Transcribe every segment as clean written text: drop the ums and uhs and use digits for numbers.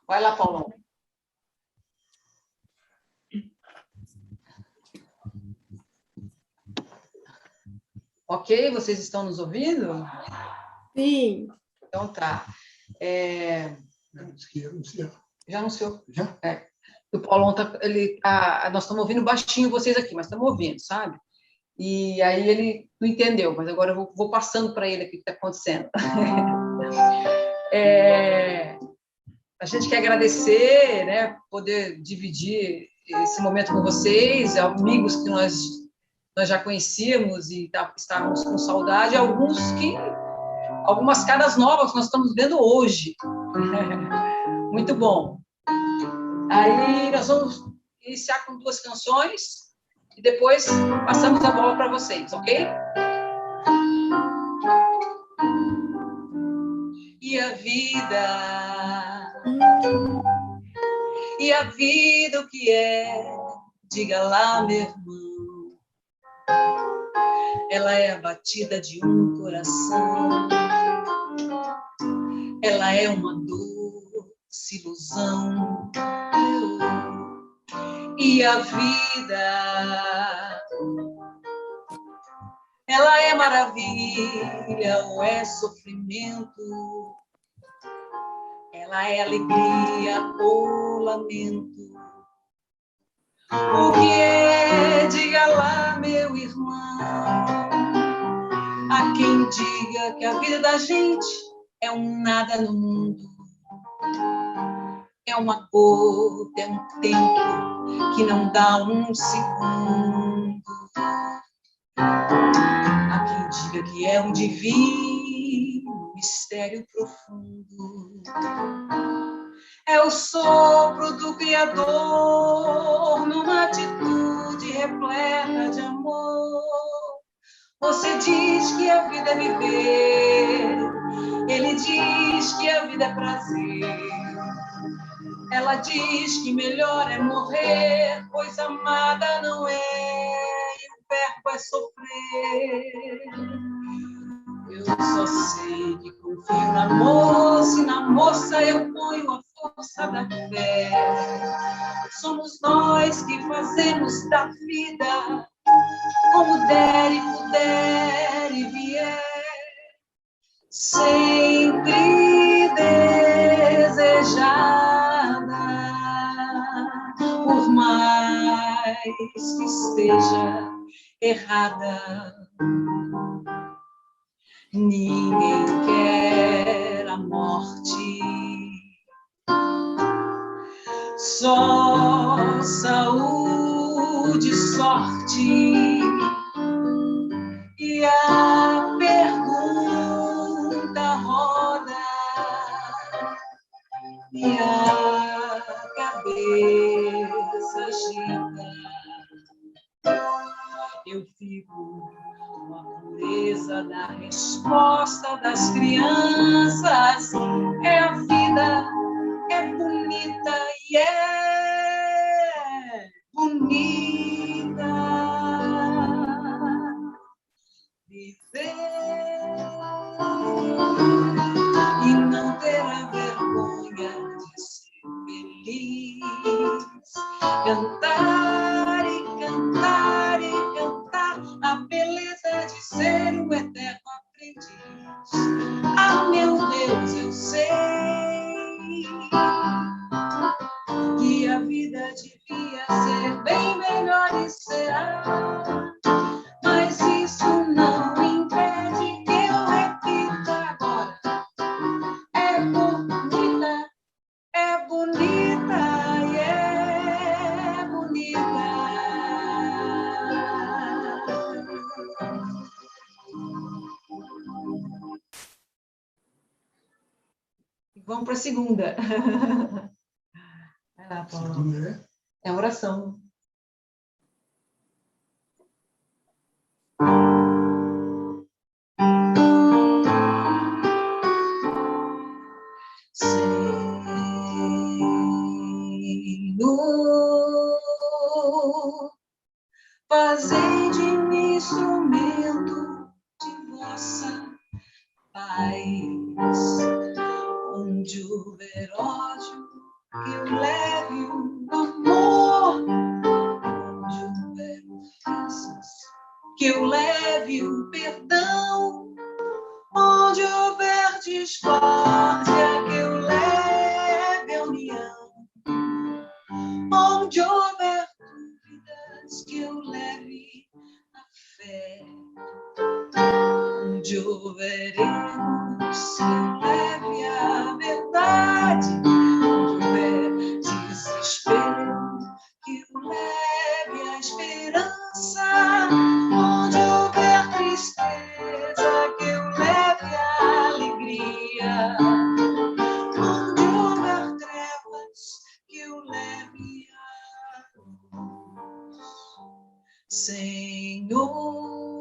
Vai lá, Paulão. Ok, vocês estão nos ouvindo? Sim. Então tá. Já anunciou? Já? O Paulão nós estamos ouvindo baixinho vocês aqui, mas estamos ouvindo, sabe? E aí ele não entendeu, mas agora eu vou passando para ele o que está acontecendo. A gente quer agradecer, né, poder dividir esse momento com vocês, amigos que nós já conhecíamos e estávamos com saudade, algumas caras novas que nós estamos vendo hoje. Muito bom. Aí nós vamos iniciar com 2 canções e depois passamos a bola para vocês, ok? E a vida o que é? Diga lá, meu irmão. Ela é a batida de um coração. Ela é uma doce ilusão. E a vida, ela é maravilha ou é sofrimento? Ela é alegria ou lamento? O que é? Diga lá, meu irmão. Há quem diga que a vida da gente é um nada no mundo. É uma cor, é um tempo que não dá um segundo. Há quem diga que é um divino mistério profundo. É o sopro do Criador numa atitude repleta de amor. Você diz que a vida é viver, ele diz que a vida é prazer. Ela diz que melhor é morrer, pois amada não é, e o verbo é sofrer. Eu só sei que confio na moça, e na moça eu ponho a força da fé. Somos nós que fazemos da vida como der e puder e vier, sempre desejada, por mais que esteja errada. Ninguém quer a morte, só saúde, sorte. E a pergunta roda e a cabeça agita. Eu fico com a pureza da resposta das crianças. É a vida, é bonita e é bonita. Viver e não ter a vergonha de ser feliz. Cantar e cantar e cantar a beleza de ser um eterno aprendiz. Ah, meu Deus, eu sei que a vida devia ser bem melhor e será. Mas isso não impede que eu repita agora. É bonita e é bonita. Vamos para a segunda. Vai lá, Paulo. Segunda é oração. Senhor, fazei de mim instrumento de vossa paz, onde houver ódio, que eu leve o amor onde houver ofensas, que eu leve o perdão onde houver discórdia, que eu leve a união onde houver dúvidas, que eu leve a fé onde houver erros, que eu leve a verdade onde houver desespero, que eu leve a esperança onde houver tristeza, que eu leve a alegria onde houver trevas, que eu leve a luz. Senhor,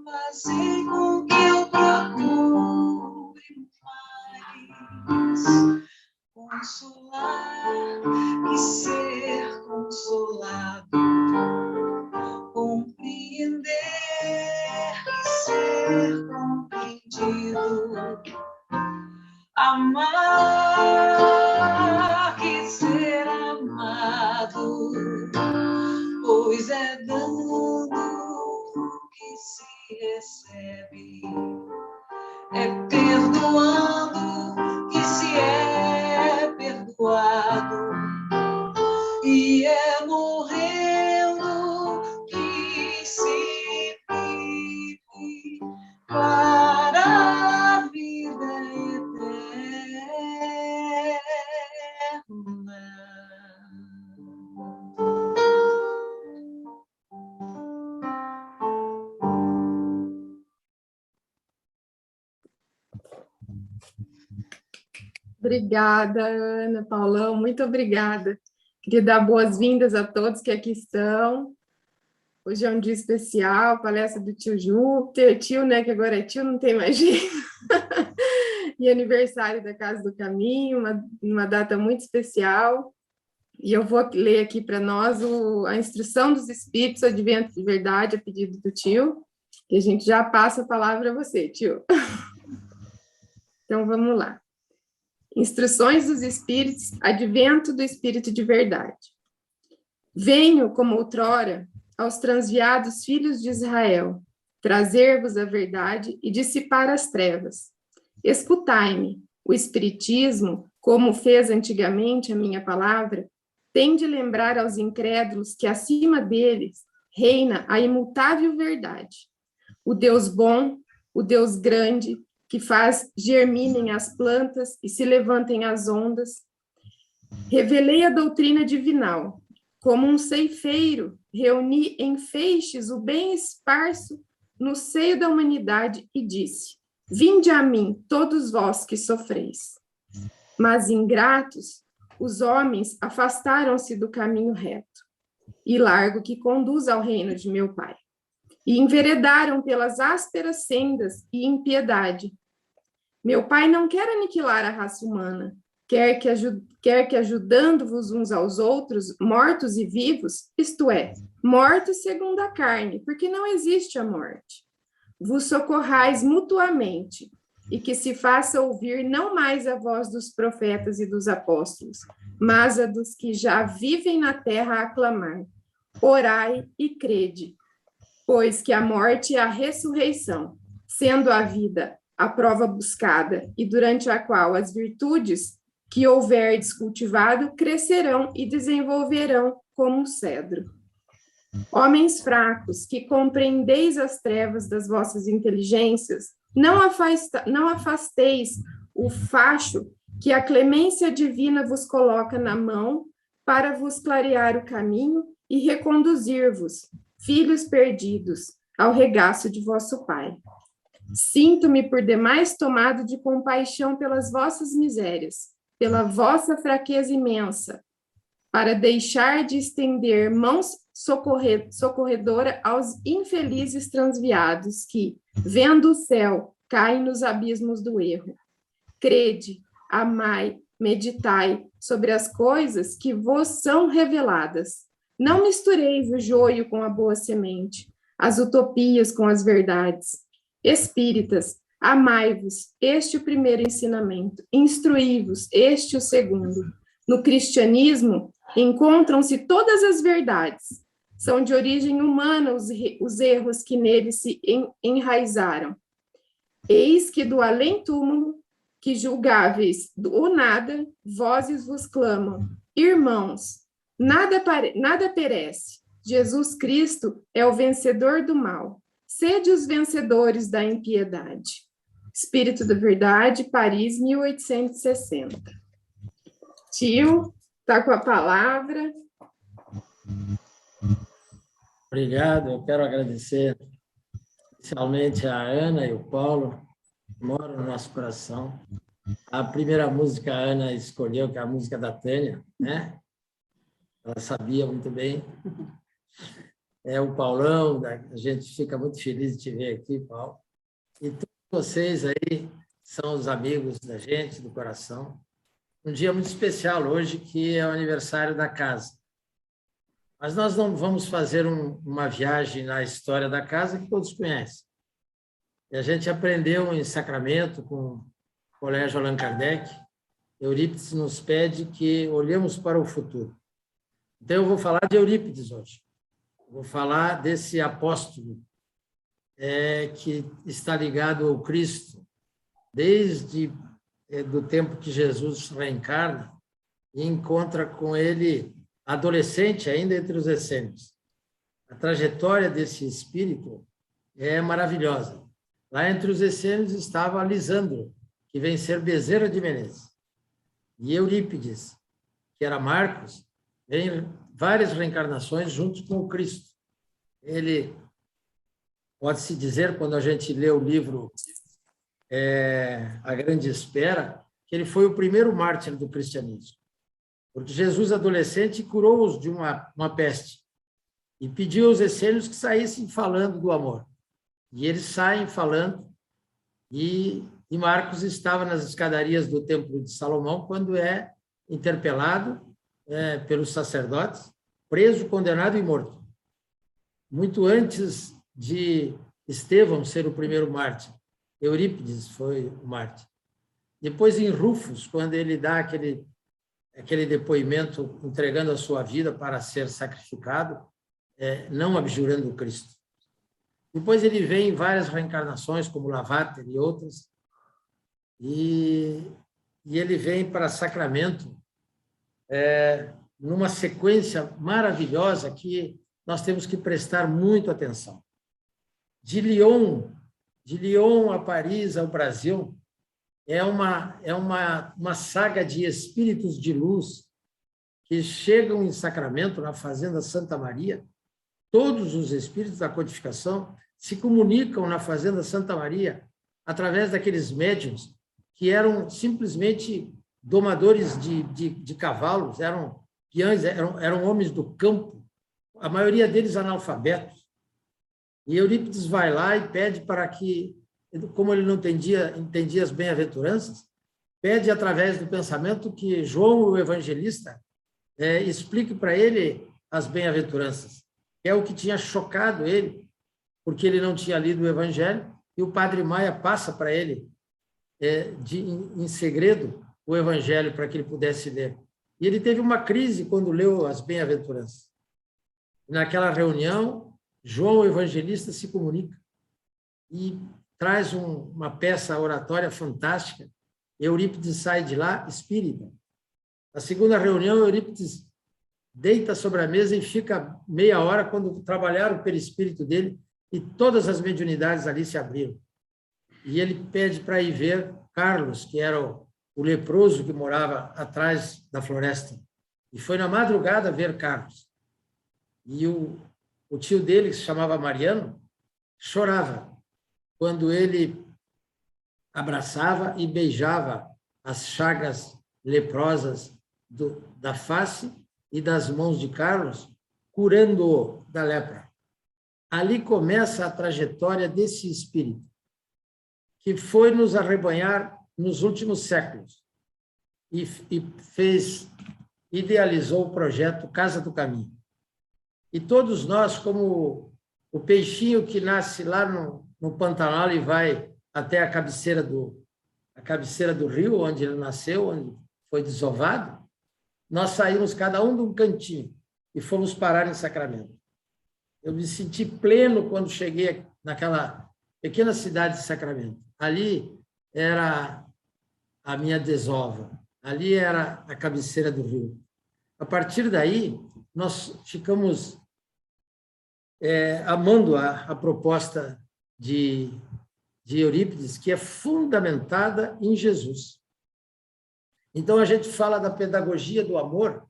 fazei com que eu procure mais consolar que ser consolado, compreender que ser compreendido, amar que ser amado, pois é dando que se recebe, é perdoando que se é perdoado, e é morrendo que se vive para a vida eterna. Obrigada, Ana, Paulão, muito obrigada. Queria dar boas-vindas a todos que aqui estão. Hoje é um dia especial, palestra do tio Júpiter, tio, né, que agora é tio, não tem mais jeito. E aniversário da Casa do Caminho, uma data muito especial. E eu vou ler aqui para nós a Instrução dos Espíritos, Advento de Verdade, a pedido do tio, e a gente já passa a palavra a você, tio. Então, vamos lá. Instruções dos Espíritos, Advento do Espírito de Verdade. Venho, como outrora, aos transviados filhos de Israel, trazer-vos a verdade e dissipar as trevas. Escutai-me, o Espiritismo, como fez antigamente a minha palavra, tem de lembrar aos incrédulos que acima deles reina a imutável verdade. O Deus bom, o Deus grande, que faz germinem as plantas e se levantem as ondas. Revelei a doutrina divinal. Como um ceifeiro, reuni em feixes o bem esparso no seio da humanidade e disse: vinde a mim, todos vós que sofreis. Mas ingratos, os homens afastaram-se do caminho reto e largo que conduz ao reino de meu Pai, e enveredaram pelas ásperas sendas e impiedade. Meu Pai não quer aniquilar a raça humana, quer que ajudando-vos uns aos outros, mortos e vivos, isto é, mortos segundo a carne, porque não existe a morte, vos socorrais mutuamente, e que se faça ouvir não mais a voz dos profetas e dos apóstolos, mas a dos que já vivem na terra a clamar. Orai e crede, pois que a morte é a ressurreição, sendo a vida a prova buscada, e durante a qual as virtudes que houverdes cultivado crescerão e desenvolverão como um cedro. Homens fracos, que compreendeis as trevas das vossas inteligências, não afasteis o facho que a clemência divina vos coloca na mão para vos clarear o caminho e reconduzir-vos, filhos perdidos, ao regaço de vosso Pai. Sinto-me por demais tomado de compaixão pelas vossas misérias, pela vossa fraqueza imensa, para deixar de estender mãos socorredora aos infelizes transviados que, vendo o céu, caem nos abismos do erro. Crede, amai, meditai sobre as coisas que vos são reveladas. Não mistureis o joio com a boa semente, as utopias com as verdades. Espíritas, Amai-vos, este o primeiro ensinamento. Instruí-vos, este o segundo. No cristianismo, encontram-se todas as verdades. São de origem humana os erros que nele se enraizaram. Eis que do além-túmulo, que julgáveis do nada, vozes vos clamam. Irmãos, nada perece. Jesus Cristo é o vencedor do mal. Sede os vencedores da impiedade. Espírito da Verdade, Paris, 1860. Tio, está com a palavra. Obrigado, eu quero agradecer especialmente a Ana e o Paulo, que moram no nosso coração. A primeira música a Ana escolheu, que é a música da Tânia, né? Ela sabia muito bem. É o Paulão, a gente fica muito feliz de te ver aqui, Paulo. E todos vocês aí são os amigos da gente, do coração. Um dia muito especial hoje, que é o aniversário da casa. Mas nós não vamos fazer uma viagem na história da casa que todos conhecem. E a gente aprendeu em Sacramento, com o Colégio Allan Kardec, Eurípides nos pede que olhemos para o futuro. Então, eu vou falar de Eurípides hoje. Vou falar desse apóstolo que está ligado ao Cristo desde do tempo que Jesus reencarna e encontra com ele adolescente, ainda entre os essênios. A trajetória desse espírito é maravilhosa. Lá entre os essênios estava Lisandro, que vem ser Bezerra de Menezes. E Eurípides, que era Marcos, vem várias reencarnações junto com o Cristo. Ele, pode-se dizer, quando a gente lê o livro A Grande Espera, que ele foi o primeiro mártir do cristianismo. Porque Jesus, adolescente, curou-os de uma peste e pediu aos essênios que saíssem falando do amor. E eles saem falando, e Marcos estava nas escadarias do Templo de Salomão quando é interpelado pelos sacerdotes, preso, condenado e morto. Muito antes de Estevão ser o primeiro mártir, Eurípides foi o mártir. Depois, em Rufus, quando ele dá aquele depoimento entregando a sua vida para ser sacrificado, não abjurando o Cristo. Depois ele vem em várias reencarnações, como Lavater e outras, e ele vem para Sacramento numa sequência maravilhosa que nós temos que prestar muito atenção. De Lyon a Paris, ao Brasil, é uma saga de espíritos de luz que chegam em Sacramento, na Fazenda Santa Maria. Todos os espíritos da codificação se comunicam na Fazenda Santa Maria através daqueles médiuns que eram simplesmente domadores de cavalos, eram peões, eram homens do campo, a maioria deles analfabetos. E Eurípides vai lá e pede para que, como ele não entendia as bem-aventuranças, pede através do pensamento que João, o evangelista, explique para ele as bem-aventuranças. É o que tinha chocado ele, porque ele não tinha lido o Evangelho, e o Padre Maia passa para ele, em segredo, o Evangelho para que ele pudesse ler. E ele teve uma crise quando leu as bem-aventuranças. Naquela reunião, João, o evangelista, se comunica e traz uma peça oratória fantástica. Eurípides sai de lá espírita. Na segunda reunião, Eurípides deita sobre a mesa e fica meia hora quando trabalharam o perispírito dele e todas as mediunidades ali se abriram. E ele pede para ir ver Carlos, que era o leproso que morava atrás da floresta. E foi na madrugada ver Carlos. E o tio dele, que se chamava Mariano, chorava quando ele abraçava e beijava as chagas leprosas da face e das mãos de Carlos, curando-o da lepra. Ali começa a trajetória desse espírito, que foi nos arrebanhar nos últimos séculos e idealizou o projeto Casa do Caminho. E todos nós, como o peixinho que nasce lá no Pantanal e vai até a cabeceira do rio, onde ele nasceu, onde foi desovado, nós saímos cada um de um cantinho e fomos parar em Sacramento. Eu me senti pleno quando cheguei naquela pequena cidade de Sacramento. Ali era a minha desova, ali era a cabeceira do rio. A partir daí, nós ficamos amando a proposta de Eurípides, que é fundamentada em Jesus. Então, a gente fala da pedagogia do amor.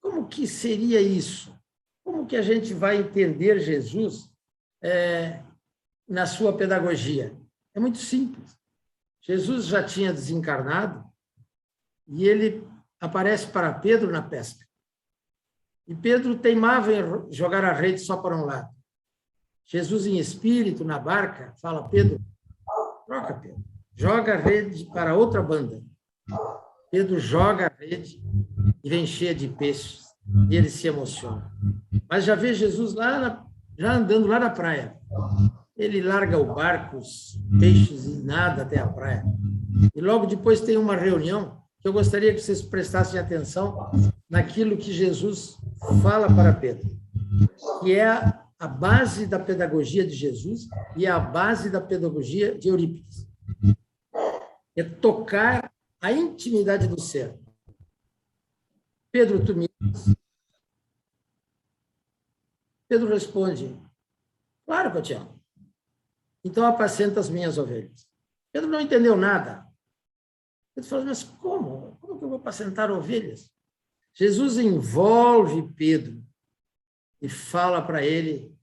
Como que seria isso? Como que a gente vai entender Jesus na sua pedagogia? É muito simples. Jesus já tinha desencarnado e ele aparece para Pedro na pesca. E Pedro teimava em jogar a rede só para um lado. Jesus, em espírito, na barca, fala: Pedro, troca, Pedro, joga a rede para outra banda. Pedro joga a rede e vem cheia de peixes, e ele se emociona. Mas já vê Jesus já andando lá na praia. Ele larga o barco, os peixes e nada até a praia. E logo depois tem uma reunião que eu gostaria que vocês prestassem atenção naquilo que Jesus fala para Pedro, que é a base da pedagogia de Jesus e a base da pedagogia de Eurípides. É tocar a intimidade do ser. Pedro, tu me amas? Pedro responde: claro que eu te amo. Então apacenta as minhas ovelhas. Pedro não entendeu nada. Pedro falou: mas como? Como que eu vou apacentar ovelhas? Jesus envolve Pedro e fala para ele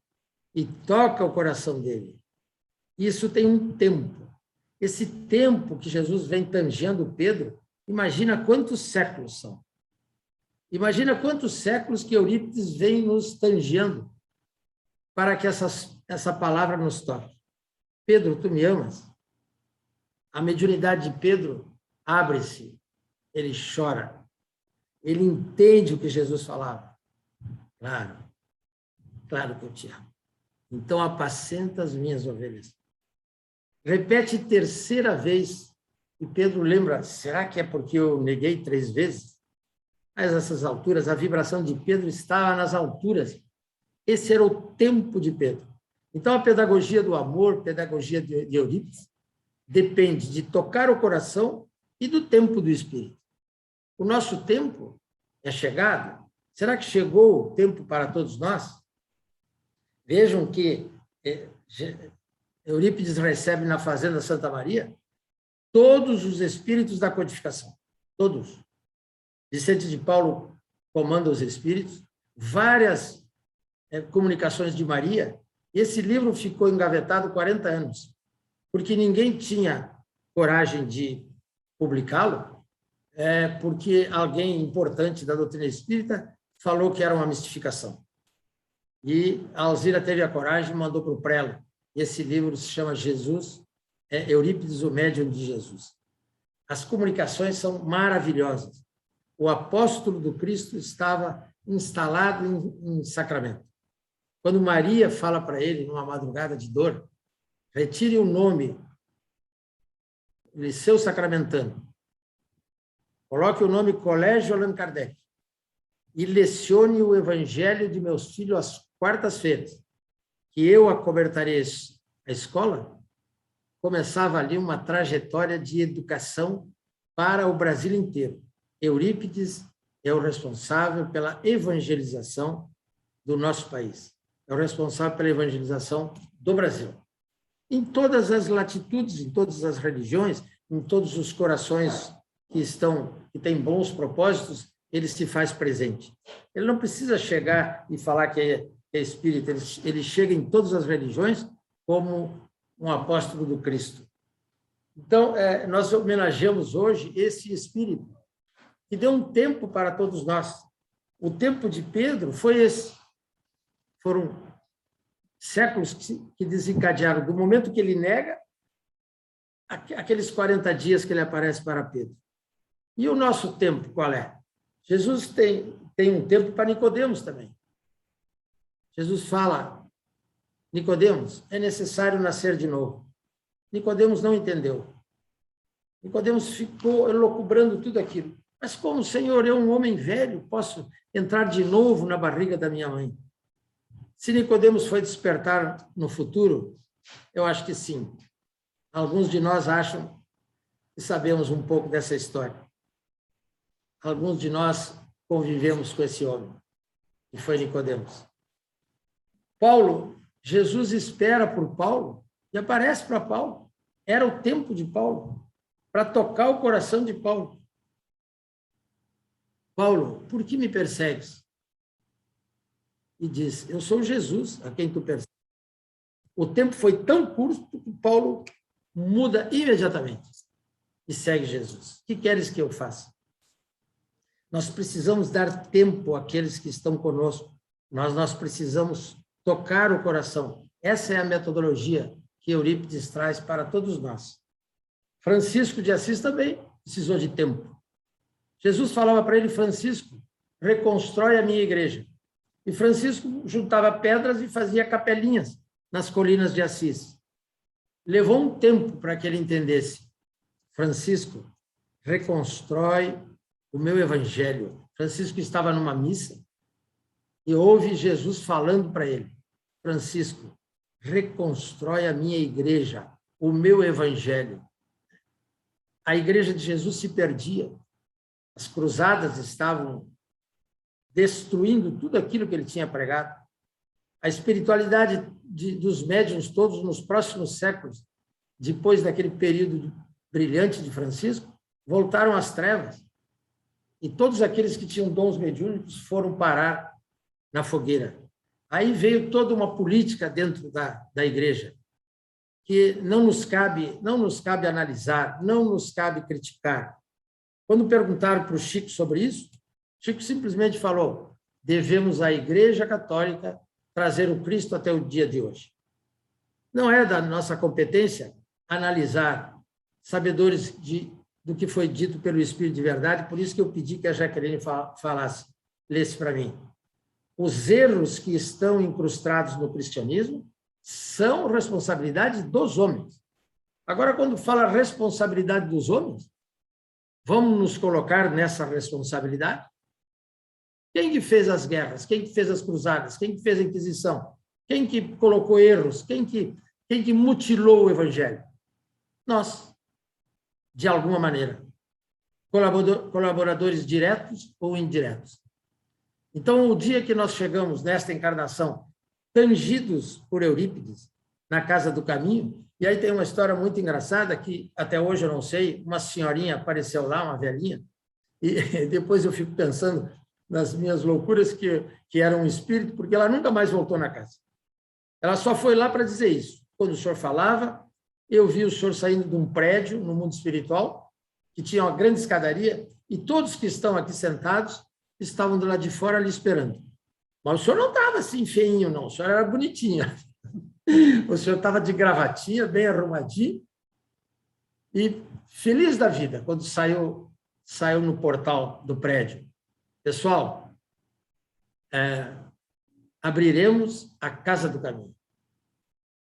e toca o coração dele. Isso tem um tempo. Esse tempo que Jesus vem tangendo Pedro, imagina quantos séculos são. Imagina quantos séculos que Eurípides vem nos tangendo para que essa palavra nos toque. Pedro, tu me amas? A mediunidade de Pedro abre-se, ele chora, ele entende o que Jesus falava. Claro que eu te amo. Então apacenta as minhas ovelhas. Repete terceira vez, e Pedro lembra: será que é porque eu neguei 3 vezes? Mas essas alturas, a vibração de Pedro estava nas alturas. Esse era o tempo de Pedro. Então, a pedagogia do amor, pedagogia de Eurípides, depende de tocar o coração e do tempo do espírito. O nosso tempo é chegado. Será que chegou o tempo para todos nós? Vejam que Eurípides recebe na Fazenda Santa Maria todos os espíritos da codificação. Todos. Vicente de Paulo comanda os espíritos, várias comunicações de Maria. Esse livro ficou engavetado 40 anos, porque ninguém tinha coragem de publicá-lo, porque alguém importante da doutrina espírita falou que era uma mistificação. E a Alzira teve a coragem e mandou para o prelo. Esse livro se chama Jesus, Eurípides, o médium de Jesus. As comunicações são maravilhosas. O apóstolo do Cristo estava instalado em Sacramento. Quando Maria fala para ele, numa madrugada de dor, retire o nome Liceu Sacramentano, coloque o nome Colégio Allan Kardec e lecione o Evangelho de meus filhos às quartas-feiras, que eu acobertarei a escola. Começava ali uma trajetória de educação para o Brasil inteiro. Eurípides é o responsável pela evangelização do nosso país. É o responsável pela evangelização do Brasil. Em todas as latitudes, em todas as religiões, em todos os corações que têm bons propósitos, ele se faz presente. Ele não precisa chegar e falar que é espírita, ele chega em todas as religiões como um apóstolo do Cristo. Então, nós homenageamos hoje esse espírito, que deu um tempo para todos nós. O tempo de Pedro foi esse. Foram séculos que desencadearam, do momento que ele nega, aqueles 40 dias que ele aparece para Pedro. E o nosso tempo, qual é? Jesus tem um tempo para Nicodemos também. Jesus fala: Nicodemos, é necessário nascer de novo. Nicodemos não entendeu. Nicodemos ficou elucubrando tudo aquilo. Mas como, Senhor, eu, um homem velho, posso entrar de novo na barriga da minha mãe? Se Nicodemos foi despertar no futuro, eu acho que sim. Alguns de nós acham que sabemos um pouco dessa história. Alguns de nós convivemos com esse homem, que foi Nicodemos. Paulo, Jesus espera por Paulo e aparece para Paulo. Era o tempo de Paulo, para tocar o coração de Paulo. Paulo, por que me persegues? E diz, eu sou Jesus a quem tu persegues. O tempo foi tão curto que Paulo muda imediatamente e segue Jesus. O que queres que eu faça? Nós precisamos dar tempo àqueles que estão conosco. Nós precisamos tocar o coração. Essa é a metodologia que Eurípides traz para todos nós. Francisco de Assis também precisou de tempo. Jesus falava para ele, Francisco, reconstrói a minha igreja. E Francisco juntava pedras e fazia capelinhas nas colinas de Assis. Levou um tempo para que ele entendesse. Francisco, reconstrói o meu evangelho. Francisco estava numa missa e ouve Jesus falando para ele, Francisco, reconstrói a minha igreja, o meu evangelho. A igreja de Jesus se perdia. As cruzadas estavam destruindo tudo aquilo que ele tinha pregado. A espiritualidade dos médiuns todos nos próximos séculos, depois daquele período brilhante de Francisco, voltaram às trevas. E todos aqueles que tinham dons mediúnicos foram parar na fogueira. Aí veio toda uma política dentro da igreja, que não nos cabe analisar, não nos cabe criticar. Quando perguntaram para o Chico sobre isso, Chico simplesmente falou, devemos à Igreja Católica trazer o Cristo até o dia de hoje. Não é da nossa competência analisar sabedores do que foi dito pelo Espírito de Verdade, por isso que eu pedi que a Jaqueline lesse para mim. Os erros que estão incrustados no cristianismo são responsabilidade dos homens. Agora, quando fala responsabilidade dos homens, vamos nos colocar nessa responsabilidade? Quem que fez as guerras? Quem que fez as cruzadas? Quem que fez a Inquisição? Quem que colocou erros? Quem que mutilou o Evangelho? Nós, de alguma maneira. Colaboradores diretos ou indiretos. Então, o dia que nós chegamos nesta encarnação, tangidos por Eurípides, na Casa do Caminho, e aí tem uma história muito engraçada que até hoje eu não sei, uma senhorinha apareceu lá, uma velhinha, e depois eu fico pensando nas minhas loucuras que era um espírito, porque ela nunca mais voltou na casa. Ela só foi lá para dizer isso. Quando o senhor falava, eu vi o senhor saindo de um prédio no mundo espiritual, que tinha uma grande escadaria, e todos que estão aqui sentados estavam do lado de fora ali esperando. Mas o senhor não estava assim feinho, não. O senhor era bonitinho. O senhor estava de gravatinha, bem arrumadinho, e feliz da vida quando saiu no portal do prédio. Pessoal, abriremos a Casa do Caminho.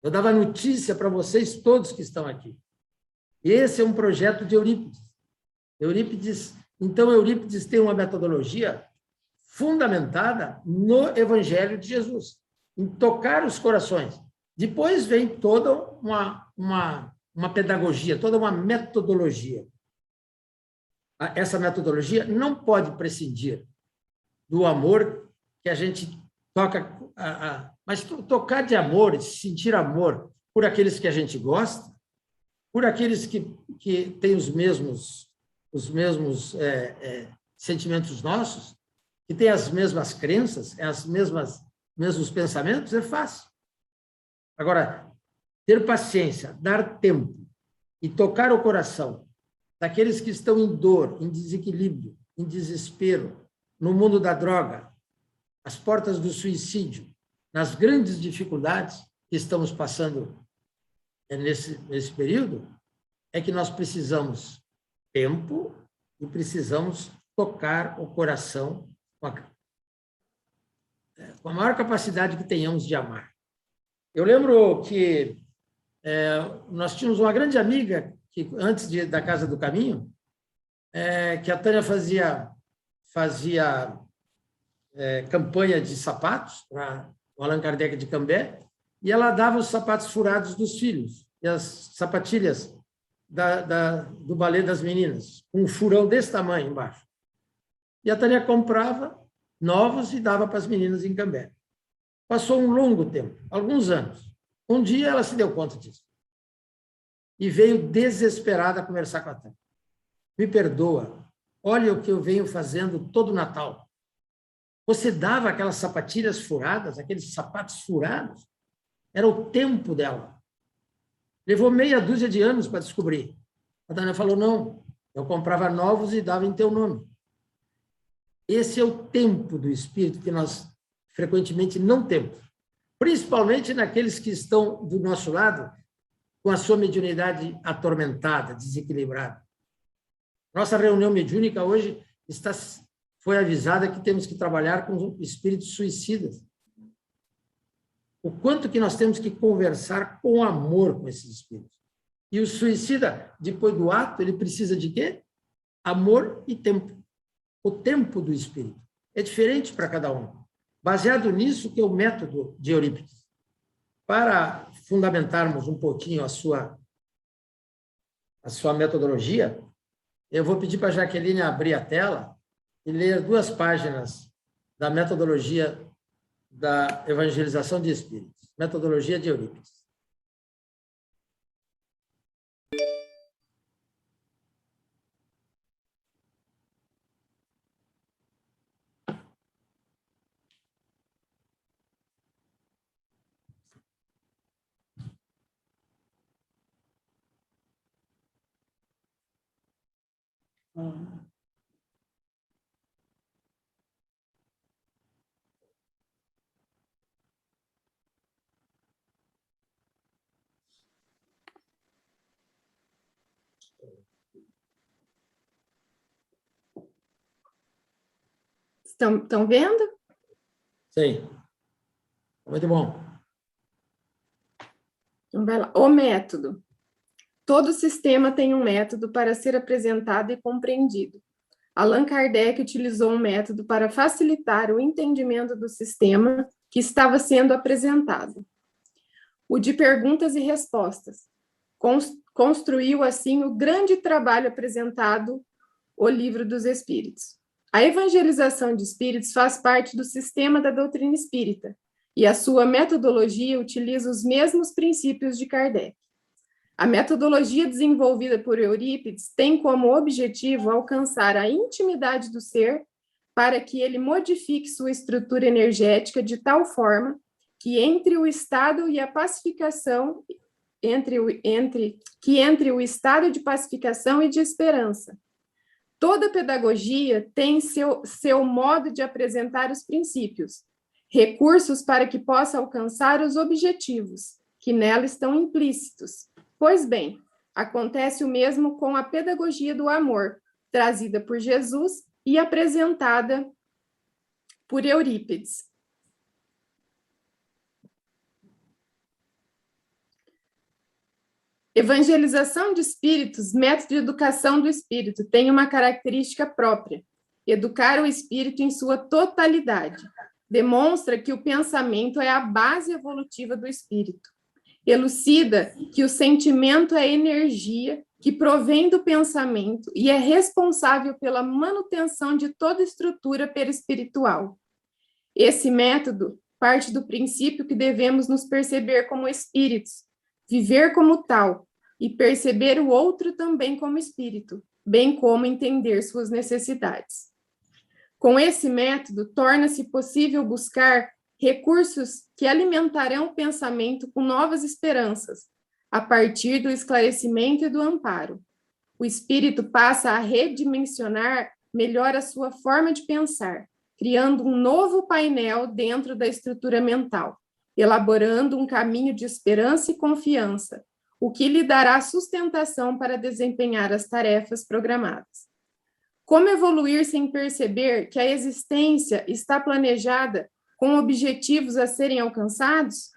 Eu dava notícia para vocês todos que estão aqui. Esse é um projeto de Eurípides. Então, Eurípides tem uma metodologia fundamentada no Evangelho de Jesus, em tocar os corações. Depois vem toda uma pedagogia, toda uma metodologia. Essa metodologia não pode prescindir do amor que a gente toca, mas tocar de amor, sentir amor por aqueles que a gente gosta, por aqueles que têm os mesmos sentimentos nossos, que têm as mesmas crenças, mesmos pensamentos, é fácil. Agora, ter paciência, dar tempo e tocar o coração daqueles que estão em dor, em desequilíbrio, em desespero, no mundo da droga, às portas do suicídio, nas grandes dificuldades que estamos passando nesse período, é que nós precisamos tempo e precisamos tocar o coração com a maior capacidade que tenhamos de amar. Eu lembro que nós tínhamos uma grande amiga, que antes da Casa do Caminho, que a Tânia fazia campanha de sapatos para o Allan Kardec de Cambé, e ela dava os sapatos furados dos filhos, e as sapatilhas do balé das meninas, com um furão desse tamanho embaixo. E a Tânia comprava novos e dava para as meninas em Cambé. Passou um longo tempo, alguns anos. Um dia ela se deu conta disso. E veio desesperada conversar com a Tânia. Me perdoa, olha o que eu venho fazendo todo Natal. Você dava aquelas sapatilhas furadas, aqueles sapatos furados, era o tempo dela. Levou meia dúzia de anos para descobrir. A Tânia falou, não, eu comprava novos e dava em teu nome. Esse é o tempo do espírito que nós frequentemente não temos, principalmente naqueles que estão do nosso lado com a sua mediunidade atormentada, desequilibrada. Nossa reunião mediúnica hoje foi avisada que temos que trabalhar com espíritos suicidas. O quanto que nós temos que conversar com amor com esses espíritos. E o suicida, depois do ato, ele precisa de quê? Amor e tempo. O tempo do espírito é diferente para cada um. Baseado nisso que é o método de Eurípides. Para fundamentarmos um pouquinho a sua metodologia, eu vou pedir para a Jaqueline abrir a tela e ler 2 páginas da metodologia da evangelização de espíritos. Metodologia de Eurípides. Estão vendo? Sim. Muito bom. Então, vai lá. O método. Todo sistema tem um método para ser apresentado e compreendido. Allan Kardec utilizou um método para facilitar o entendimento do sistema que estava sendo apresentado. O de perguntas e respostas. Construiu, assim, o grande trabalho apresentado, o Livro dos Espíritos. A evangelização de espíritos faz parte do sistema da doutrina espírita, e a sua metodologia utiliza os mesmos princípios de Kardec. A metodologia desenvolvida por Eurípides tem como objetivo alcançar a intimidade do ser para que ele modifique sua estrutura energética de tal forma que entre o estado e a pacificação, entre o estado de pacificação e de esperança. Toda pedagogia tem seu modo de apresentar os princípios, recursos para que possa alcançar os objetivos, que nela estão implícitos. Pois bem, acontece o mesmo com a pedagogia do amor, trazida por Jesus e apresentada por Eurípides. Evangelização de espíritos, método de educação do espírito, tem uma característica própria: educar o espírito em sua totalidade. Demonstra que o pensamento é a base evolutiva do espírito. Elucida que o sentimento é energia que provém do pensamento e é responsável pela manutenção de toda estrutura perispiritual. Esse método parte do princípio que devemos nos perceber como espíritos, viver como tal e perceber o outro também como espírito, bem como entender suas necessidades. Com esse método, torna-se possível buscar recursos que alimentarão o pensamento com novas esperanças, a partir do esclarecimento e do amparo. O espírito passa a redimensionar melhor a sua forma de pensar, criando um novo painel dentro da estrutura mental, elaborando um caminho de esperança e confiança, o que lhe dará sustentação para desempenhar as tarefas programadas. Como evoluir sem perceber que a existência está planejada com objetivos a serem alcançados?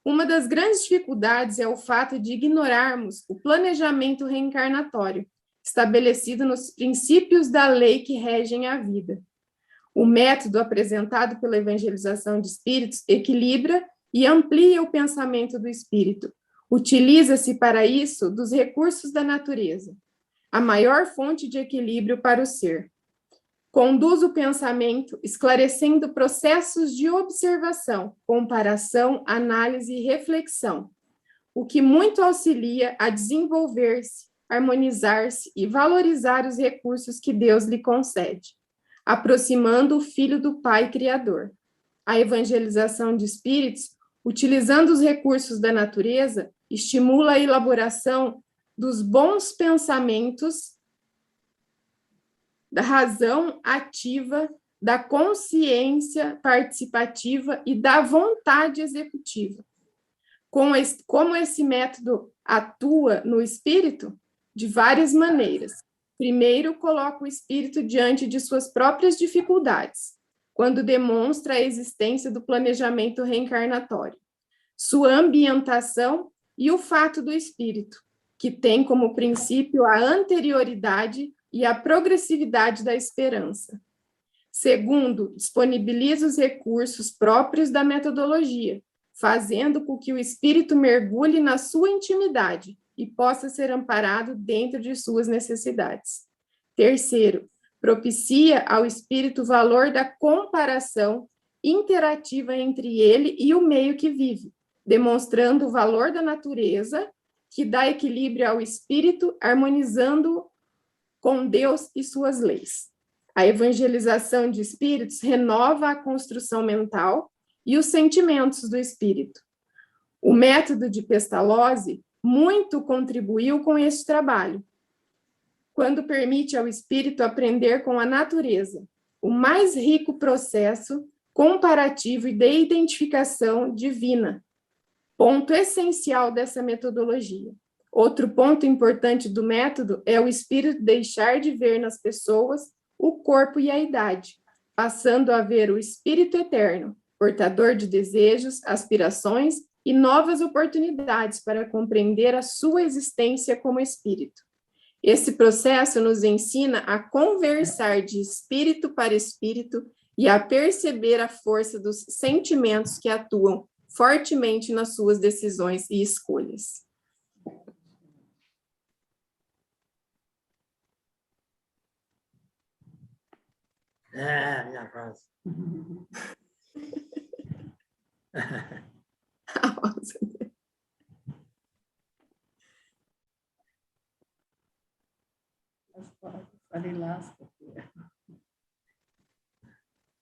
Uma das grandes dificuldades é o fato de ignorarmos o planejamento reencarnatório, estabelecido nos princípios da lei que regem a vida. O método apresentado pela evangelização de espíritos equilibra e amplia o pensamento do espírito. Utiliza-se para isso dos recursos da natureza, a maior fonte de equilíbrio para o ser. Conduz o pensamento, esclarecendo processos de observação, comparação, análise e reflexão, o que muito auxilia a desenvolver-se, harmonizar-se e valorizar os recursos que Deus lhe concede, aproximando o Filho do Pai Criador. A evangelização de espíritos, utilizando os recursos da natureza, estimula a elaboração dos bons pensamentos, da razão ativa, da consciência participativa e da vontade executiva. Como esse método atua no espírito? De várias maneiras. Primeiro, coloca o espírito diante de suas próprias dificuldades, quando demonstra a existência do planejamento reencarnatório, sua ambientação e o fato do espírito, que tem como princípio a anterioridade e a progressividade da esperança. Segundo, disponibiliza os recursos próprios da metodologia, fazendo com que o espírito mergulhe na sua intimidade e possa ser amparado dentro de suas necessidades. Terceiro, propicia ao espírito o valor da comparação interativa entre ele e o meio que vive, demonstrando o valor da natureza, que dá equilíbrio ao espírito, harmonizando com Deus e suas leis. A evangelização de espíritos renova a construção mental e os sentimentos do espírito. O método de Pestalozzi muito contribuiu com esse trabalho, quando permite ao espírito aprender com a natureza, o mais rico processo comparativo e de identificação divina, ponto essencial dessa metodologia. Outro ponto importante do método é o espírito deixar de ver nas pessoas o corpo e a idade, passando a ver o espírito eterno, portador de desejos, aspirações e novas oportunidades para compreender a sua existência como espírito. Esse processo nos ensina a conversar de espírito para espírito e a perceber a força dos sentimentos que atuam fortemente nas suas decisões e escolhas. Minha voz.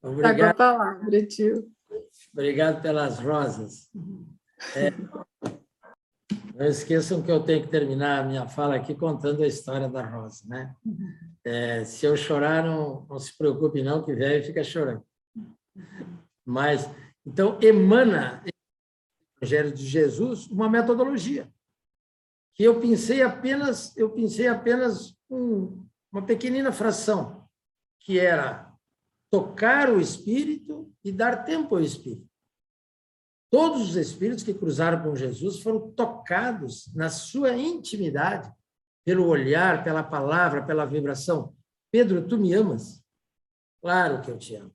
Obrigado. Tá com a palavra, tio. Obrigado pelas rosas. Não esqueçam que eu tenho que terminar a minha fala aqui contando a história da rosa, né? Se eu chorar, não se preocupe não, que velho fica chorando. Mas, então, emana do Evangelho de Jesus uma metodologia, que eu pensei apenas uma pequenina fração, que era tocar o espírito e dar tempo ao espírito. Todos os espíritos que cruzaram com Jesus foram tocados na sua intimidade, pelo olhar, pela palavra, pela vibração. Pedro, tu me amas? Claro que eu te amo.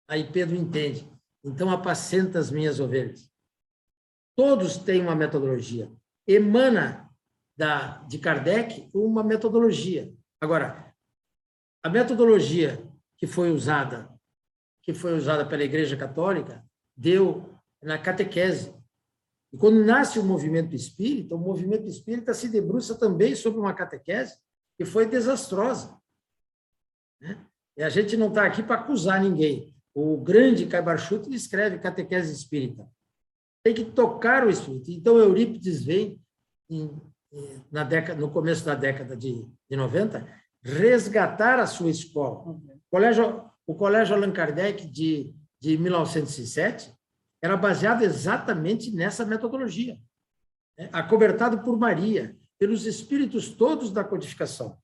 Aí Pedro entende. Então, apacenta as minhas ovelhas. Todos têm uma metodologia. Emana de Kardec uma metodologia. Agora, a metodologia que foi usada pela Igreja Católica, deu na catequese. E quando nasce o movimento espírita se debruça também sobre uma catequese que foi desastrosa, né? E a gente não está aqui para acusar ninguém. O grande Caibachut escreve catequese espírita. Tem que tocar o espírito. Então, Eurípides vem, no começo da década de 90, resgatar a sua escola. O Colégio Allan Kardec de 1907 era baseado exatamente nessa metodologia, né? Acobertado por Maria, pelos espíritos todos da codificação.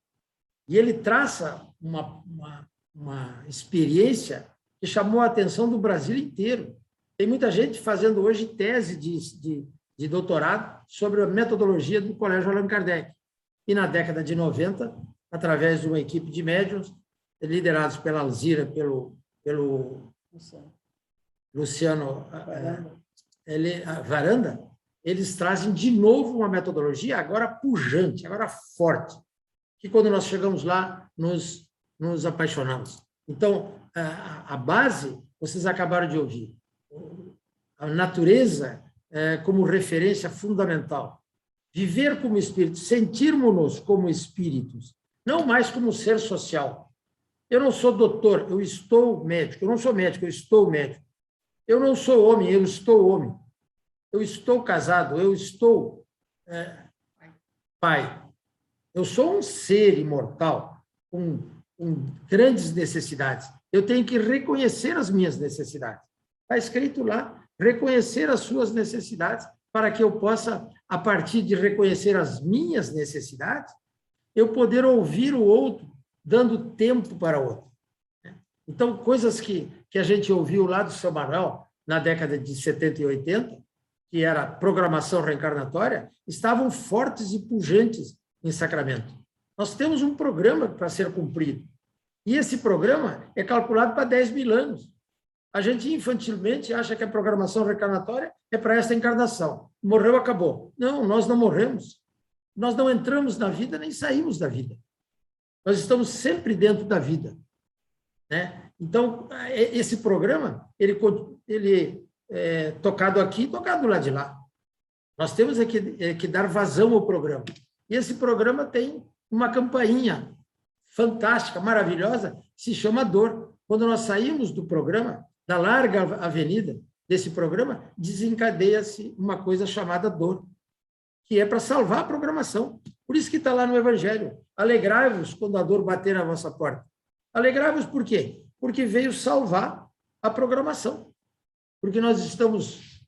E ele traça uma experiência que chamou a atenção do Brasil inteiro. Tem muita gente fazendo hoje tese de doutorado sobre a metodologia do Colégio Allan Kardec. E na década de 90, através de uma equipe de médiuns, liderados pela Alzira, pelo Luciano Varanda, eles trazem de novo uma metodologia agora pujante, agora forte, que quando nós chegamos lá, nos apaixonamos. Então, a base, vocês acabaram de ouvir, a natureza como referência fundamental. Viver como espírito, sentirmos-nos como espíritos, não mais como ser social. Eu não sou doutor, eu estou médico. Eu não sou médico, eu estou médico. Eu não sou homem, eu estou homem. Eu estou casado, eu estou pai. Eu sou um ser imortal, com grandes necessidades. Eu tenho que reconhecer as minhas necessidades. Está escrito lá, reconhecer as suas necessidades, para que eu possa, a partir de reconhecer as minhas necessidades, eu poder ouvir o outro, dando tempo para o outro. Então, coisas que a gente ouviu lá do seu Manuel, na década de 70 e 80, que era programação reencarnatória, estavam fortes e pujantes em Sacramento. Nós temos um programa para ser cumprido. E esse programa é calculado para 10 mil anos. A gente, infantilmente, acha que a programação reencarnatória é para esta encarnação. Morreu, acabou. Não, nós não morremos. Nós não entramos na vida, nem saímos da vida. Nós estamos sempre dentro da vida. Né? Então, esse programa, ele é tocado aqui, tocado lá de lá. Nós temos que dar vazão ao programa. E esse programa tem uma campainha fantástica, maravilhosa, se chama dor. Quando nós saímos do programa, da larga avenida desse programa, desencadeia-se uma coisa chamada dor, que é para salvar a programação. Por isso que está lá no Evangelho. Alegrai-vos quando a dor bater na vossa porta. Alegrai-vos por quê? Porque veio salvar a programação. Porque nós estamos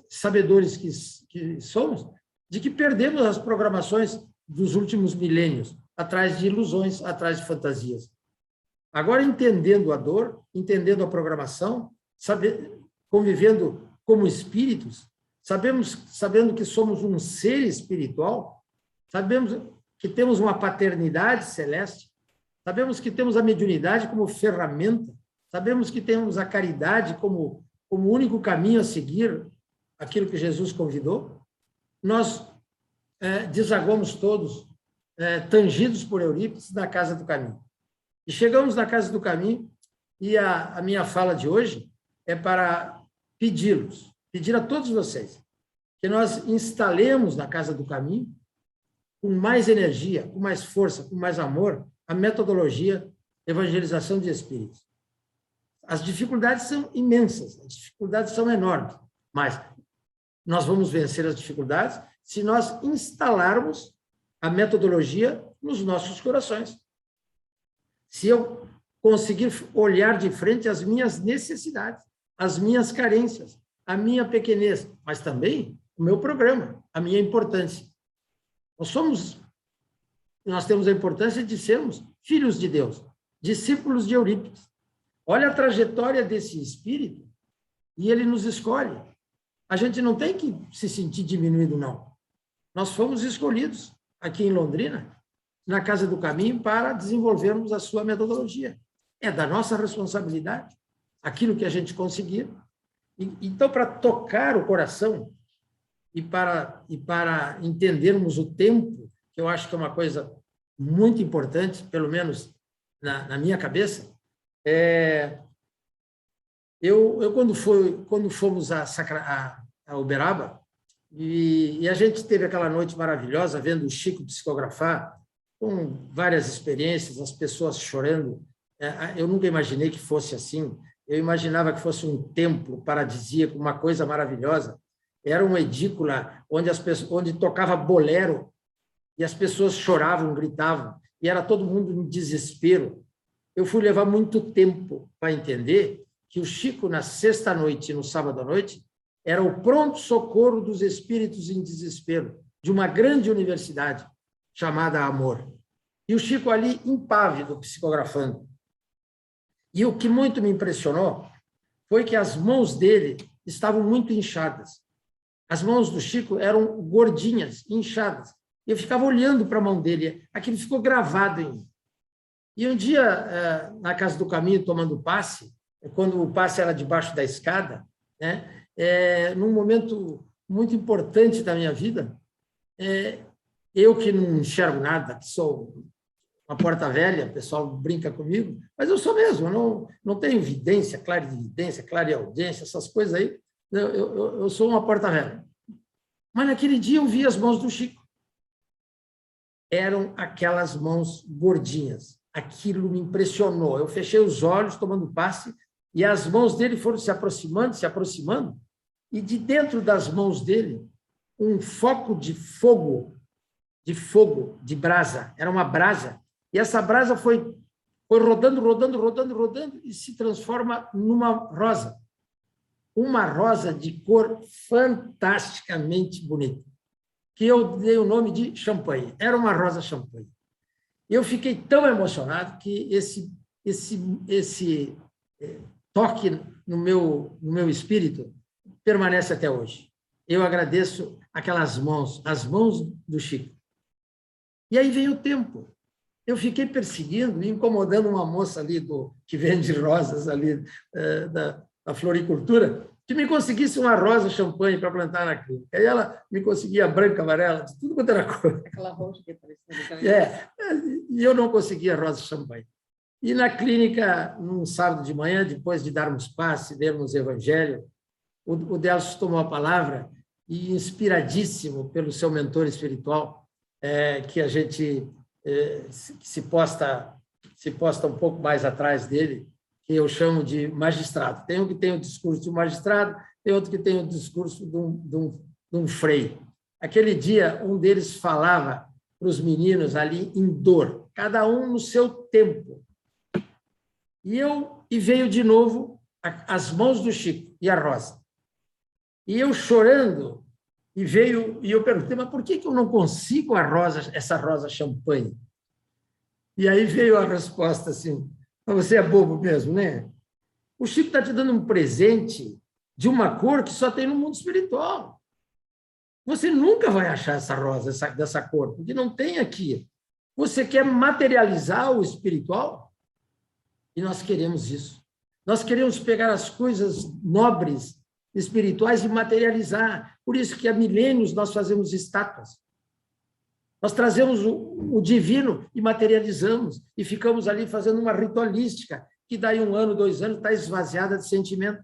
sabedores que somos, de que perdemos as programações dos últimos milênios, atrás de ilusões, atrás de fantasias. Agora, entendendo a dor, entendendo a programação, convivendo como espíritos, sabendo que somos um ser espiritual, sabemos que temos uma paternidade celeste, sabemos que temos a mediunidade como ferramenta, sabemos que temos a caridade como único caminho a seguir, aquilo que Jesus convidou, nós desaguamos todos, tangidos por Eurípides, na Casa do Caminho. E chegamos na Casa do Caminho, e a minha fala de hoje é para pedir a todos vocês, que nós instalemos na Casa do Caminho, com mais energia, com mais força, com mais amor, a metodologia evangelização de espíritos. As dificuldades são imensas, as dificuldades são enormes, mas nós vamos vencer as dificuldades se nós instalarmos a metodologia nos nossos corações. Se eu conseguir olhar de frente as minhas necessidades, as minhas carências, a minha pequenez, mas também o meu programa, a minha importância. Nós temos a importância de sermos filhos de Deus, discípulos de Eurípides. Olha a trajetória desse espírito e ele nos escolhe. A gente não tem que se sentir diminuído, não. Nós fomos escolhidos aqui em Londrina, na Casa do Caminho, para desenvolvermos a sua metodologia. É da nossa responsabilidade, aquilo que a gente conseguir. Então, para tocar o coração e para entendermos o tempo, que eu acho que é uma coisa muito importante, pelo menos na minha cabeça, eu quando fomos a Uberaba, e a gente teve aquela noite maravilhosa, vendo o Chico psicografar, com várias experiências, as pessoas chorando. Eu nunca imaginei que fosse assim. Eu imaginava que fosse um templo paradisíaco, uma coisa maravilhosa. Era uma edícula onde tocava bolero, e as pessoas choravam, gritavam, e era todo mundo em desespero. Eu fui levar muito tempo para entender que o Chico, na sexta-noite e no sábado à noite, era o pronto-socorro dos espíritos em desespero, de uma grande universidade chamada Amor. E o Chico ali, impávido, psicografando. E o que muito me impressionou foi que as mãos dele estavam muito inchadas. As mãos do Chico eram gordinhas, inchadas. Eu ficava olhando para a mão dele, aquilo ficou gravado em mim. E um dia, na Casa do Caminho, tomando passe, quando o passe era debaixo da escada, né, num momento muito importante da minha vida, eu que não enxergo nada, que sou uma porta velha, o pessoal brinca comigo, mas eu sou mesmo, eu não tenho vidência, clarividência, clareaudiência, essas coisas aí, eu sou uma porta velha. Mas naquele dia eu vi as mãos do Chico. Eram aquelas mãos gordinhas. Aquilo me impressionou. Eu fechei os olhos tomando passe e as mãos dele foram se aproximando, e de dentro das mãos dele, um foco de fogo, de brasa. Era uma brasa. E essa brasa foi rodando, e se transforma numa rosa. Uma rosa de cor fantasticamente bonita, que eu dei o nome de champanhe. Era uma rosa champanhe. Eu fiquei tão emocionado que esse toque no meu espírito permanece até hoje. Eu agradeço aquelas mãos, as mãos do Chico. E aí veio o tempo. Eu fiquei perseguindo e incomodando uma moça ali que vende rosas ali da floricultura, que me conseguisse uma rosa champanhe para plantar na clínica. Aí ela me conseguia branca, amarela, de tudo quanto era cor. Aquela roxa que apareceu. E eu não conseguia rosa champanhe. E na clínica, num sábado de manhã, depois de darmos passe, lermos o Evangelho, o Delcio tomou a palavra e, inspiradíssimo pelo seu mentor espiritual, que a gente se posta um pouco mais atrás dele, que eu chamo de magistrado. Tem um que tem o discurso de um magistrado, tem outro que tem o discurso de um frei. Aquele dia, um deles falava para os meninos ali em dor, cada um no seu tempo. E veio de novo as mãos do Chico e a rosa. E eu chorando, e eu perguntei, mas por que eu não consigo essa rosa champanhe? E aí veio a resposta assim, você é bobo mesmo, né? O Chico está te dando um presente de uma cor que só tem no mundo espiritual. Você nunca vai achar essa rosa dessa cor, porque não tem aqui. Você quer materializar o espiritual? E nós queremos isso. Nós queremos pegar as coisas nobres, espirituais e materializar. Por isso que há milênios nós fazemos estátuas. Nós trazemos o divino e materializamos, e ficamos ali fazendo uma ritualística, que daí 1 ano, 2 anos, está esvaziada de sentimento.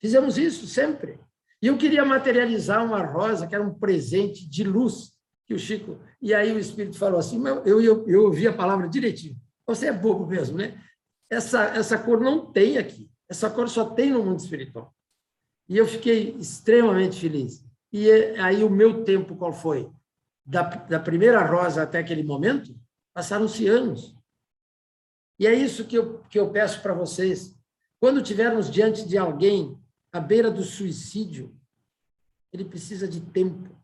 Fizemos isso sempre. E eu queria materializar uma rosa, que era um presente de luz, que o Chico... E aí o Espírito falou assim, eu ouvi a palavra direitinho. Você é bobo mesmo, né? Essa cor não tem aqui. Essa cor só tem no mundo espiritual. E eu fiquei extremamente feliz. E aí o meu tempo qual foi? Da primeira rosa até aquele momento, passaram-se anos. E é isso que eu peço para vocês. Quando estivermos diante de alguém à beira do suicídio, ele precisa de tempo.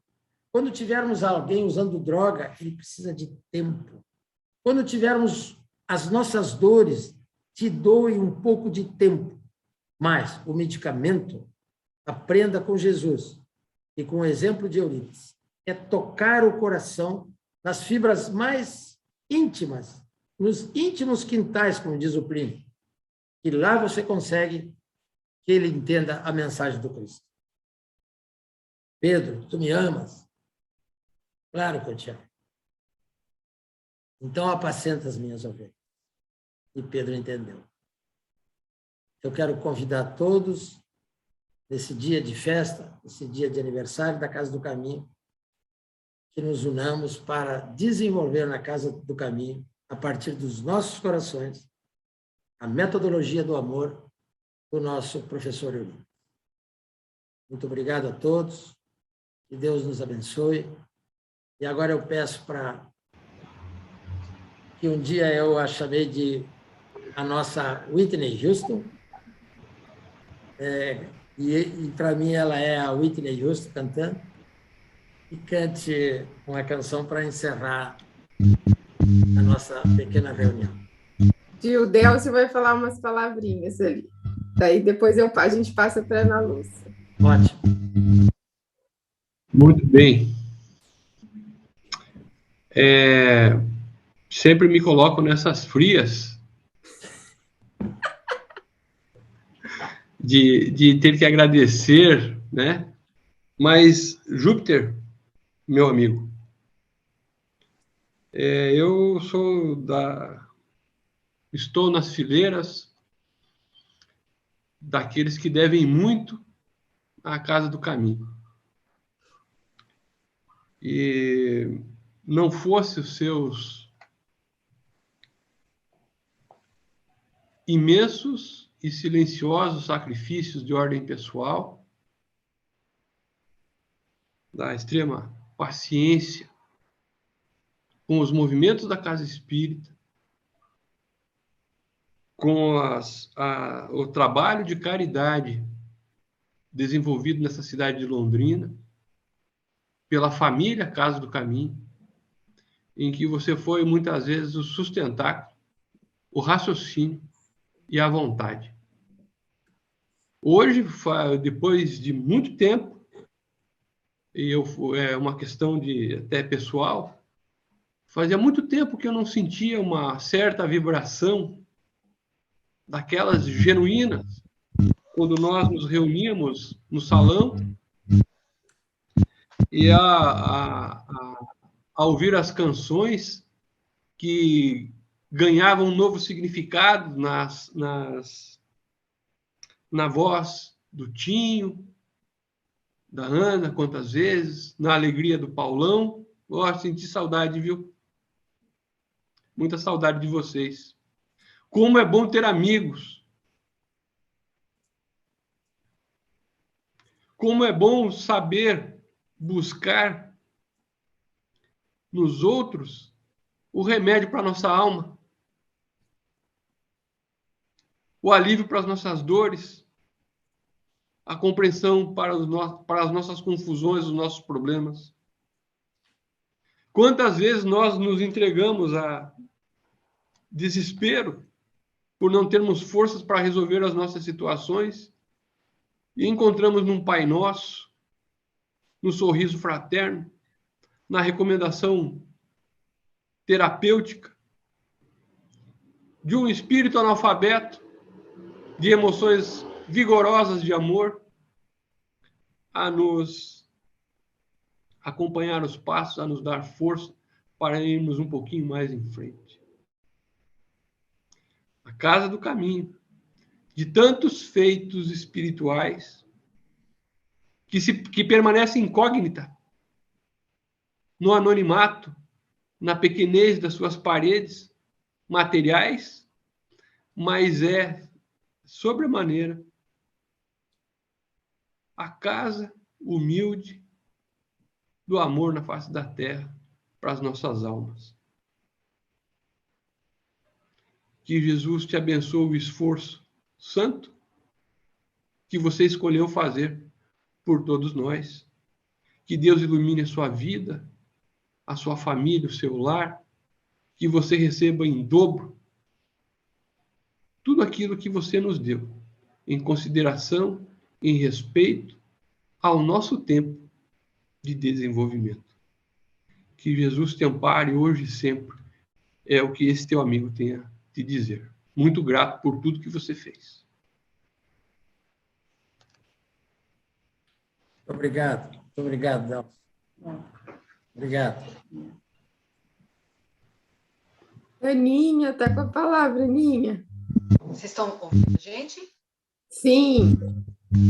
Quando tivermos alguém usando droga, ele precisa de tempo. Quando tivermos as nossas dores, te doe um pouco de tempo. Mas o medicamento, aprenda com Jesus e com o exemplo de Eurípides, é tocar o coração nas fibras mais íntimas, nos íntimos quintais, como diz o Plínio, e lá você consegue que ele entenda a mensagem do Cristo. Pedro, tu me amas? Claro que eu te amo. Então apacenta as minhas ovelhas. E Pedro entendeu. Eu quero convidar todos, nesse dia de festa, nesse dia de aniversário da Casa do Caminho, que nos unamos para desenvolver na Casa do Caminho, a partir dos nossos corações, a metodologia do amor do nosso professor Eurípides. Muito obrigado a todos, que Deus nos abençoe. E agora eu peço para que um dia eu a chamei de a nossa Whitney Houston, e para mim ela é a Whitney Houston cantando, e cante uma canção para encerrar a nossa pequena reunião. Tio Delcio vai falar umas palavrinhas ali, tá? Daí depois a gente passa para a Ana Lúcia. Ótimo. Muito bem. Sempre me coloco nessas frias de ter que agradecer, né? Mas, Júpiter, meu amigo, eu estou nas fileiras daqueles que devem muito à Casa do Caminho. E não fosse os seus imensos e silenciosos sacrifícios de ordem pessoal, da extrema paciência com os movimentos da Casa Espírita, com o trabalho de caridade desenvolvido nessa cidade de Londrina, pela família Casa do Caminho, em que você foi muitas vezes o sustentáculo, o raciocínio e a vontade. Hoje, depois de muito tempo, e é uma questão de até pessoal, fazia muito tempo que eu não sentia uma certa vibração daquelas genuínas, quando nós nos reuníamos no salão e a ouvir as canções que ganhavam um novo significado na voz do Tinho, da Ana, quantas vezes, na alegria do Paulão. Senti saudade, viu? Muita saudade de vocês. Como é bom ter amigos. Como é bom saber buscar nos outros o remédio para a nossa alma, o alívio para as nossas dores, a compreensão para as nossas confusões, os nossos problemas. Quantas vezes nós nos entregamos a desespero por não termos forças para resolver as nossas situações e encontramos num Pai Nosso, no sorriso fraterno, na recomendação terapêutica de um espírito analfabeto, de emoções vigorosas de amor, a nos acompanhar os passos, a nos dar força para irmos um pouquinho mais em frente. A Casa do Caminho, de tantos feitos espirituais que permanece incógnita, no anonimato, na pequenez das suas paredes materiais, mas é, sobremaneira, a casa humilde do amor na face da terra para as nossas almas. Que Jesus te abençoe o esforço santo que você escolheu fazer por todos nós. Que Deus ilumine a sua vida, a sua família, o seu lar, que você receba em dobro tudo aquilo que você nos deu, em consideração, em respeito ao nosso tempo de desenvolvimento. Que Jesus te ampare hoje e sempre, é o que esse teu amigo tem a te dizer. Muito grato por tudo que você fez. Obrigado, Delcio. Obrigado. Aninha, está com a palavra, Aninha. Vocês estão ouvindo a gente? Sim.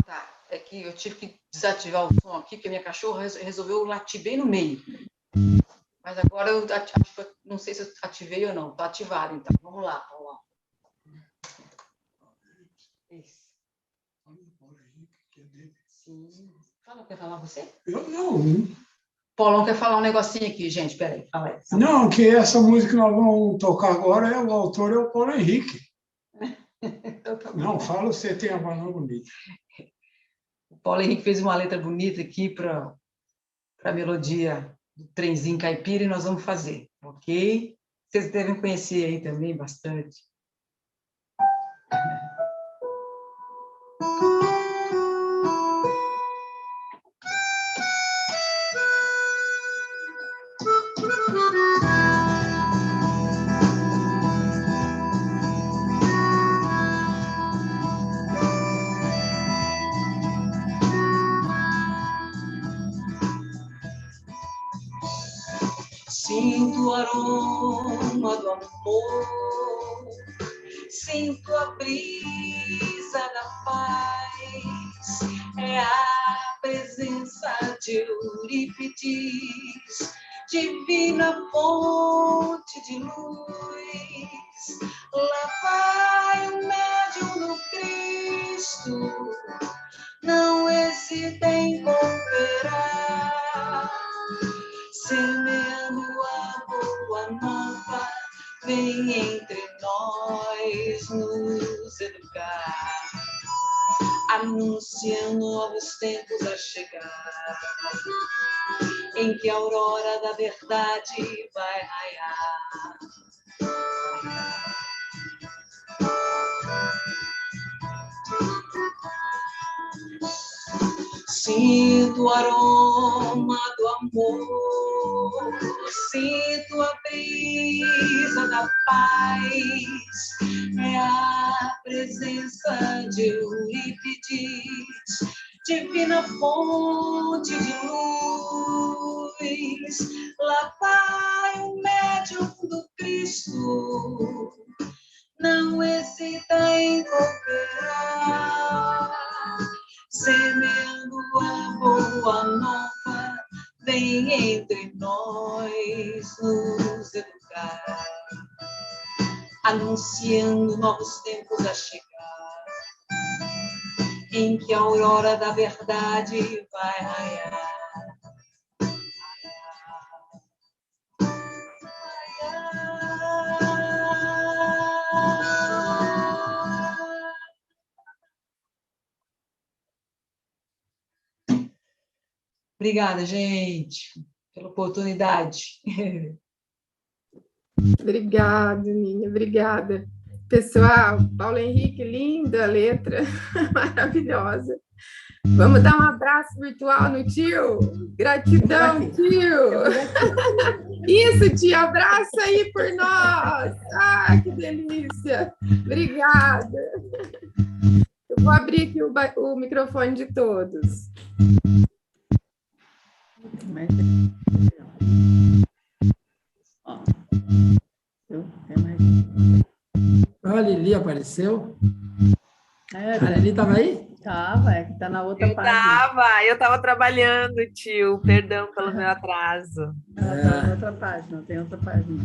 Tá, é que eu tive que desativar o som aqui, porque minha cachorra resolveu latir bem no meio. Mas agora eu não sei se eu ativei ou não. Está ativado, então. Vamos lá, Paulão. Isso. Sim. Fala, quer falar você? Eu não. Paulão quer falar um negocinho aqui, gente. Peraí, fala aí. Não, que essa música que nós vamos tocar agora, o autor é o Paulo Henrique. Não, fala você, tem a palavra bonita. O Paulo Henrique fez uma letra bonita aqui para a melodia do Trenzinho Caipira e nós vamos fazer, ok? Vocês devem conhecer aí também bastante. o aroma do amor, sinto a brisa da paz, é a presença de Eurípides, divina fonte de luz. Lá vai o médium do Cristo, não hesita em cooperar, semeando a boa nova, vem entre nós nos educar, anunciando novos tempos a chegar, em que a aurora da verdade vai raiar. Sinto o aroma do amor, sinto a brisa da paz, é a presença de Eurípides, divina fonte de luz. Lá vai o médium do Cristo, não hesita em cooperar, semeando a boa nova, vem entre nós nos educar, anunciando novos tempos a chegar, em que a aurora da verdade vai raiar. Obrigada, gente, pela oportunidade. Obrigada, Ninha, obrigada. Pessoal, Paulo Henrique, linda letra, maravilhosa. Vamos dar um abraço virtual no tio? Gratidão, tio! Isso, tio, abraça aí por nós! Ah, que delícia! Obrigada! Eu vou abrir aqui o microfone de todos. A Lili apareceu? A Lili estava aí? Tava, é que tá na outra página. Eu tava trabalhando, tio. Perdão pelo meu atraso. Ela tá na outra página, tem outra página.